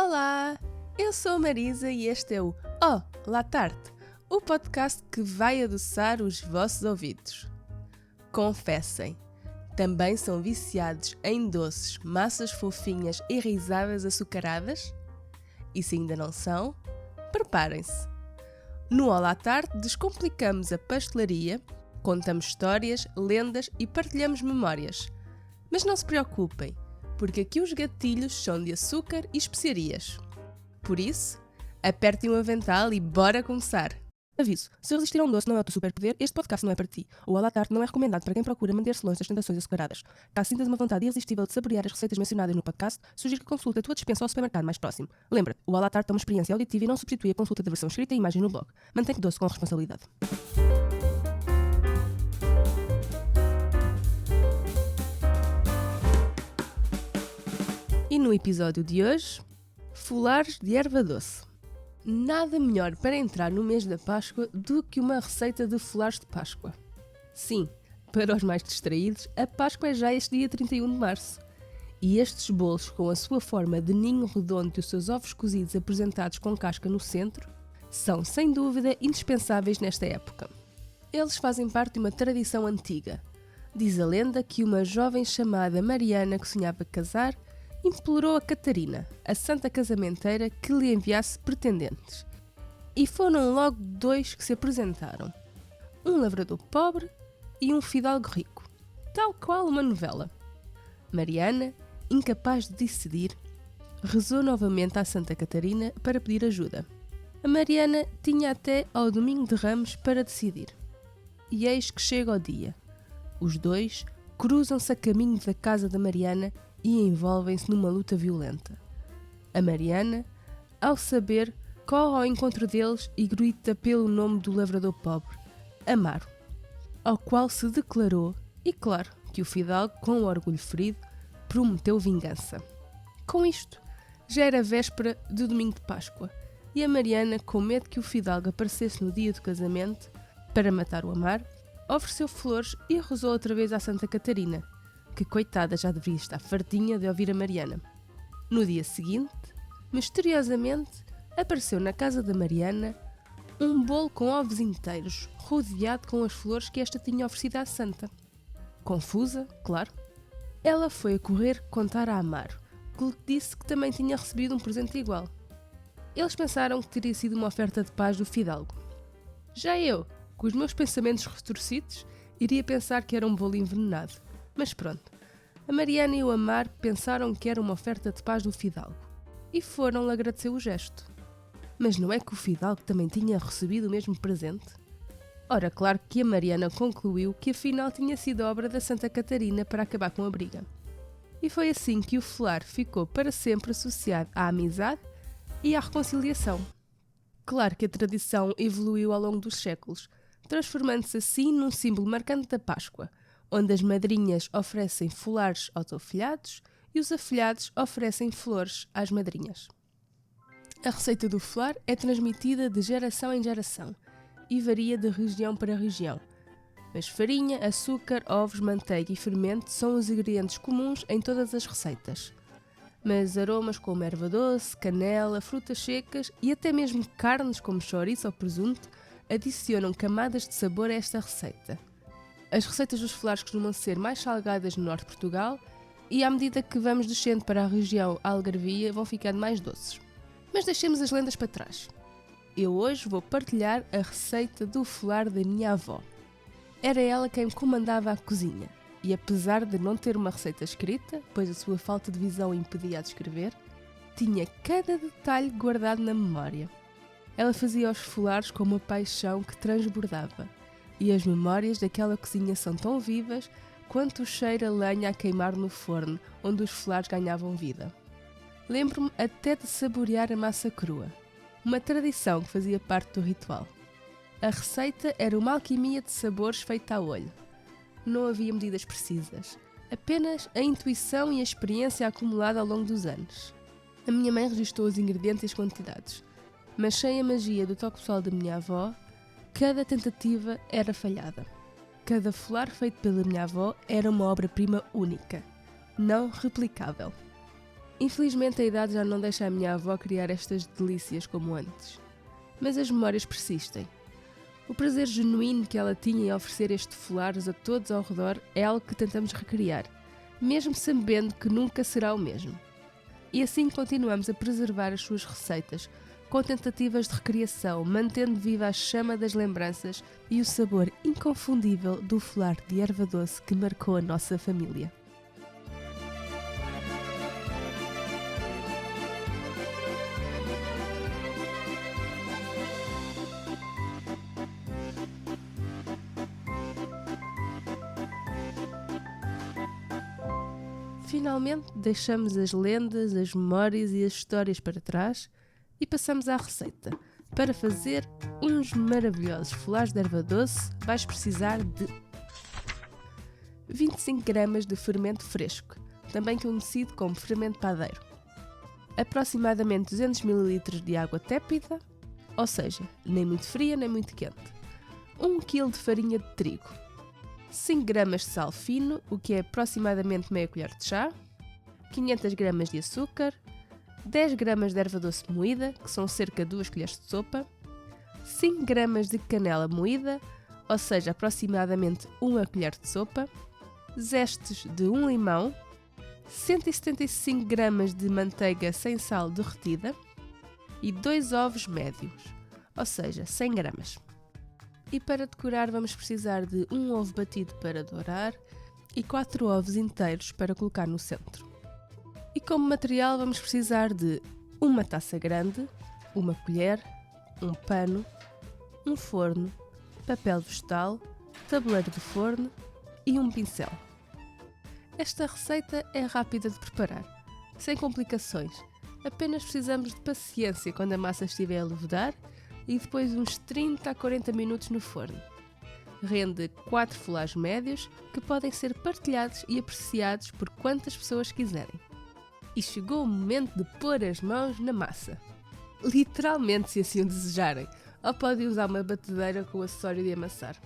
Olá, eu sou a Marisa e este é o Oh, La Tarte, o podcast que vai adoçar os vossos ouvidos. Confessem, também são viciados em doces, massas fofinhas e risadas açucaradas? E se ainda não são, preparem-se. No Oh, La Tarte descomplicamos a pastelaria, contamos histórias, lendas e partilhamos memórias. Mas não se preocupem, porque aqui os gatilhos são de açúcar e especiarias. Por isso, apertem o avental e bora começar! Aviso, se resistir a um doce não é o teu superpoder, este podcast não é para ti. O À la Tarte não é recomendado para quem procura manter-se longe das tentações açucaradas. Caso sintas uma vontade irresistível de saborear as receitas mencionadas no podcast, sugiro que consulte a tua despensa ao supermercado mais próximo. Lembra-te, o À la Tarte é uma experiência auditiva e não substitui a consulta da versão escrita e imagem no blog. Mantém-te doce com responsabilidade. E no episódio de hoje, folares de erva doce. Nada melhor para entrar no mês da Páscoa do que uma receita de folares de Páscoa. Sim, para os mais distraídos, a Páscoa é já este dia 31 de março. E estes bolos, com a sua forma de ninho redondo e os seus ovos cozidos apresentados com casca no centro, são, sem dúvida, indispensáveis nesta época. Eles fazem parte de uma tradição antiga. Diz a lenda que uma jovem chamada Mariana, que sonhava casar, implorou a Catarina, a santa casamenteira, que lhe enviasse pretendentes. E foram logo dois que se apresentaram. Um lavrador pobre e um fidalgo rico, tal qual uma novela. Mariana, incapaz de decidir, rezou novamente à Santa Catarina para pedir ajuda. A Mariana tinha até ao domingo de Ramos para decidir. E eis que chega o dia. Os dois cruzam-se a caminho da casa da Mariana e envolvem-se numa luta violenta. A Mariana, ao saber, corre ao encontro deles e grita pelo nome do lavrador pobre, Amaro, ao qual se declarou, e claro que o fidalgo, com o orgulho ferido, prometeu vingança. Com isto, já era véspera de domingo de Páscoa, e a Mariana, com medo que o fidalgo aparecesse no dia do casamento, para matar o Amaro, ofereceu flores e rezou outra vez à Santa Catarina, que, coitada, já deveria estar fartinha de ouvir a Mariana. No dia seguinte, misteriosamente, apareceu na casa da Mariana um bolo com ovos inteiros, rodeado com as flores que esta tinha oferecido à santa. Confusa, claro, ela foi a correr contar a Amaro, que lhe disse que também tinha recebido um presente igual. Eles pensaram que teria sido uma oferta de paz do fidalgo. Já eu, com os meus pensamentos retorcidos, iria pensar que era um bolo envenenado. Mas pronto, a Mariana e o Amaro pensaram que era uma oferta de paz do fidalgo e foram-lhe agradecer o gesto. Mas não é que o fidalgo também tinha recebido o mesmo presente? Ora, claro que a Mariana concluiu que afinal tinha sido obra da Santa Catarina para acabar com a briga. E foi assim que o folar ficou para sempre associado à amizade e à reconciliação. Claro que a tradição evoluiu ao longo dos séculos, transformando-se assim num símbolo marcante da Páscoa, onde as madrinhas oferecem folares aos afilhados e os afilhados oferecem flores às madrinhas. A receita do folar é transmitida de geração em geração e varia de região para região. Mas farinha, açúcar, ovos, manteiga e fermento são os ingredientes comuns em todas as receitas. Mas aromas como erva doce, canela, frutas secas e até mesmo carnes como chouriço ou presunto adicionam camadas de sabor a esta receita. As receitas dos folares costumam ser mais salgadas no norte de Portugal e, à medida que vamos descendo para a região algarvia, vão ficando mais doces. Mas deixemos as lendas para trás. Eu hoje vou partilhar a receita do folar da minha avó. Era ela quem comandava a cozinha e, apesar de não ter uma receita escrita, pois a sua falta de visão impedia de escrever, tinha cada detalhe guardado na memória. Ela fazia os folares com uma paixão que transbordava. E as memórias daquela cozinha são tão vivas quanto o cheiro a lenha a queimar no forno, onde os folares ganhavam vida. Lembro-me até de saborear a massa crua, uma tradição que fazia parte do ritual. A receita era uma alquimia de sabores feita a olho. Não havia medidas precisas, apenas a intuição e a experiência acumulada ao longo dos anos. A minha mãe registrou os ingredientes e as quantidades, mas sem a magia do toque pessoal da minha avó, cada tentativa era falhada. Cada folar feito pela minha avó era uma obra-prima única, não replicável. Infelizmente a idade já não deixa a minha avó criar estas delícias como antes. Mas as memórias persistem. O prazer genuíno que ela tinha em oferecer estes folares a todos ao redor é algo que tentamos recriar, mesmo sabendo que nunca será o mesmo. E assim continuamos a preservar as suas receitas, com tentativas de recriação, mantendo viva a chama das lembranças e o sabor inconfundível do folar de erva doce que marcou a nossa família. Finalmente deixamos as lendas, as memórias e as histórias para trás e passamos à receita. Para fazer uns maravilhosos folares de erva doce, vais precisar de 25 gramas de fermento fresco, também conhecido como fermento padeiro, aproximadamente 200 ml de água tépida, ou seja, nem muito fria nem muito quente, 1 kg de farinha de trigo, 5 gramas de sal fino, o que é aproximadamente meia colher de chá, 500 gramas de açúcar, 10 gramas de erva doce moída, que são cerca de 2 colheres de sopa, 5 gramas de canela moída, ou seja, aproximadamente 1 colher de sopa, zestes de 1 limão, 175 gramas de manteiga sem sal derretida e 2 ovos médios, ou seja, 100 gramas. E para decorar vamos precisar de 1 ovo batido para dourar e 4 ovos inteiros para colocar no centro. E como material vamos precisar de uma taça grande, uma colher, um pano, um forno, papel vegetal, tabuleiro de forno e um pincel. Esta receita é rápida de preparar, sem complicações. Apenas precisamos de paciência quando a massa estiver a levedar e depois uns 30 a 40 minutos no forno. Rende 4 folares médios que podem ser partilhados e apreciados por quantas pessoas quiserem. E chegou o momento de pôr as mãos na massa. Literalmente, se assim o desejarem, ou podem usar uma batedeira com o acessório de amassar.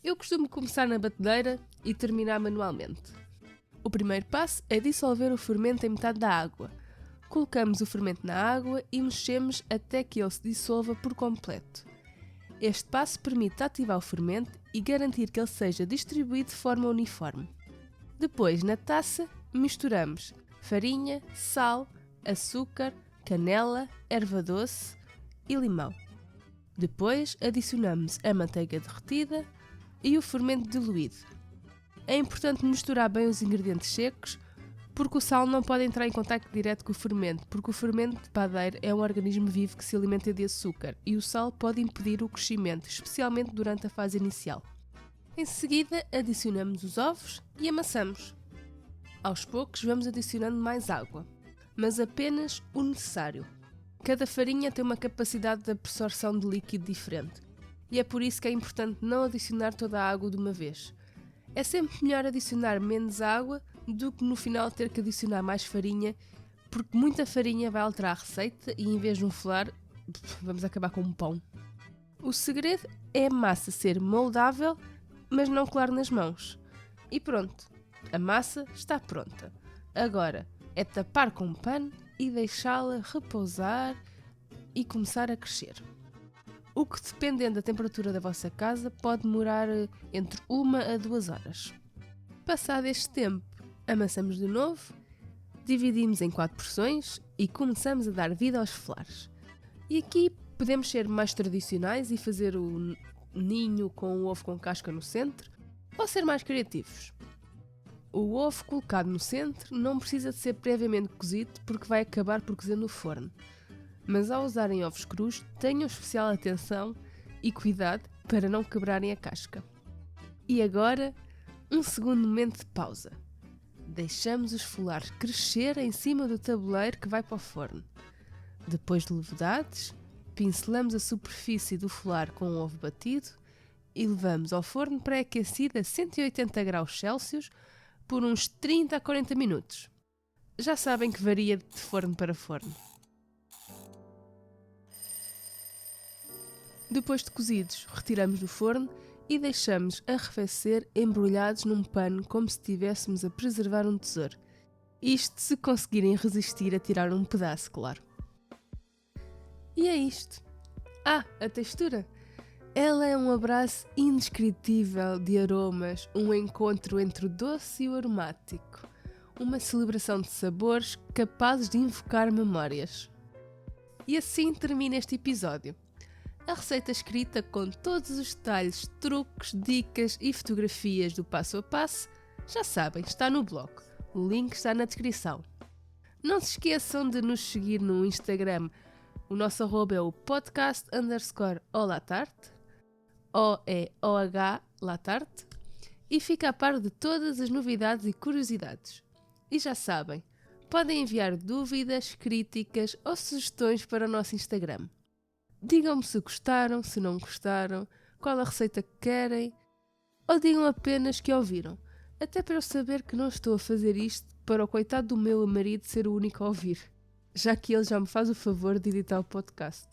Eu costumo começar na batedeira e terminar manualmente. O primeiro passo é dissolver o fermento em metade da água. Colocamos o fermento na água e mexemos até que ele se dissolva por completo. Este passo permite ativar o fermento e garantir que ele seja distribuído de forma uniforme. Depois, na taça, misturamos farinha, sal, açúcar, canela, erva doce e limão. Depois, adicionamos a manteiga derretida e o fermento diluído. É importante misturar bem os ingredientes secos, porque o sal não pode entrar em contacto direto com o fermento, porque o fermento de padeiro é um organismo vivo que se alimenta de açúcar e o sal pode impedir o crescimento, especialmente durante a fase inicial. Em seguida, adicionamos os ovos e amassamos. Aos poucos vamos adicionando mais água, mas apenas o necessário. Cada farinha tem uma capacidade de absorção de líquido diferente e é por isso que é importante não adicionar toda a água de uma vez. É sempre melhor adicionar menos água do que no final ter que adicionar mais farinha, porque muita farinha vai alterar a receita e em vez de um folar, vamos acabar com um pão. O segredo é a massa ser moldável, mas não colar nas mãos. E pronto, a massa está pronta. Agora é tapar com um pano e deixá-la repousar e começar a crescer. O que, dependendo da temperatura da vossa casa, pode demorar entre 1 a 2 horas. Passado este tempo, amassamos de novo, dividimos em 4 porções e começamos a dar vida aos folares. E aqui podemos ser mais tradicionais e fazer o ninho com o ovo com casca no centro, ou ser mais criativos. O ovo colocado no centro não precisa de ser previamente cozido porque vai acabar por cozer no forno. Mas ao usarem ovos crus, tenham especial atenção e cuidado para não quebrarem a casca. E agora, um segundo momento de pausa. Deixamos os folares crescer em cima do tabuleiro que vai para o forno. Depois de levedados, pincelamos a superfície do folar com o ovo batido e levamos ao forno pré-aquecido a 180 graus Celsius por uns 30 a 40 minutos. Já sabem que varia de forno para forno. Depois de cozidos, retiramos do forno e deixamos arrefecer embrulhados num pano como se estivéssemos a preservar um tesouro. Isto se conseguirem resistir a tirar um pedaço, claro. E é isto. A textura. Ela é um abraço indescritível de aromas, um encontro entre o doce e o aromático. Uma celebração de sabores capazes de invocar memórias. E assim termina este episódio. A receita escrita com todos os detalhes, truques, dicas e fotografias do passo a passo, já sabem, está no blog. O link está na descrição. Não se esqueçam de nos seguir no Instagram. O nosso arroba é o podcast_olatarte, OEOH Latarte, e fica a par de todas as novidades e curiosidades. E já sabem, podem enviar dúvidas, críticas ou sugestões para o nosso Instagram. Digam-me se gostaram, se não gostaram, qual a receita que querem, ou digam apenas que ouviram. Até para eu saber que não estou a fazer isto para o coitado do meu marido ser o único a ouvir, já que ele já me faz o favor de editar o podcast.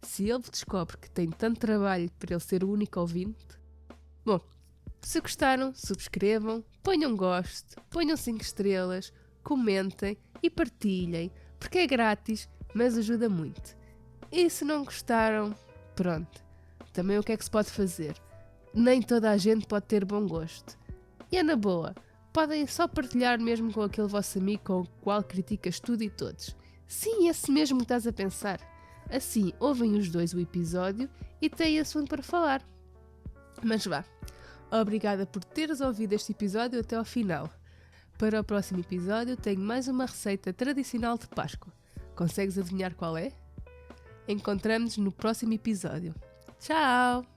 Se ele descobre que tem tanto trabalho para ele ser o único ouvinte... Bom, se gostaram, subscrevam, ponham gosto, ponham 5 estrelas, comentem e partilhem, porque é grátis, mas ajuda muito. E se não gostaram, pronto, também o que é que se pode fazer? Nem toda a gente pode ter bom gosto. E é na boa, podem só partilhar mesmo com aquele vosso amigo com o qual criticas tudo e todos. Sim, esse mesmo que estás a pensar. Assim, ouvem os dois o episódio e têm assunto para falar. Mas vá, obrigada por teres ouvido este episódio até ao final. Para o próximo episódio tenho mais uma receita tradicional de Páscoa. Consegues adivinhar qual é? Encontramos-nos no próximo episódio. Tchau!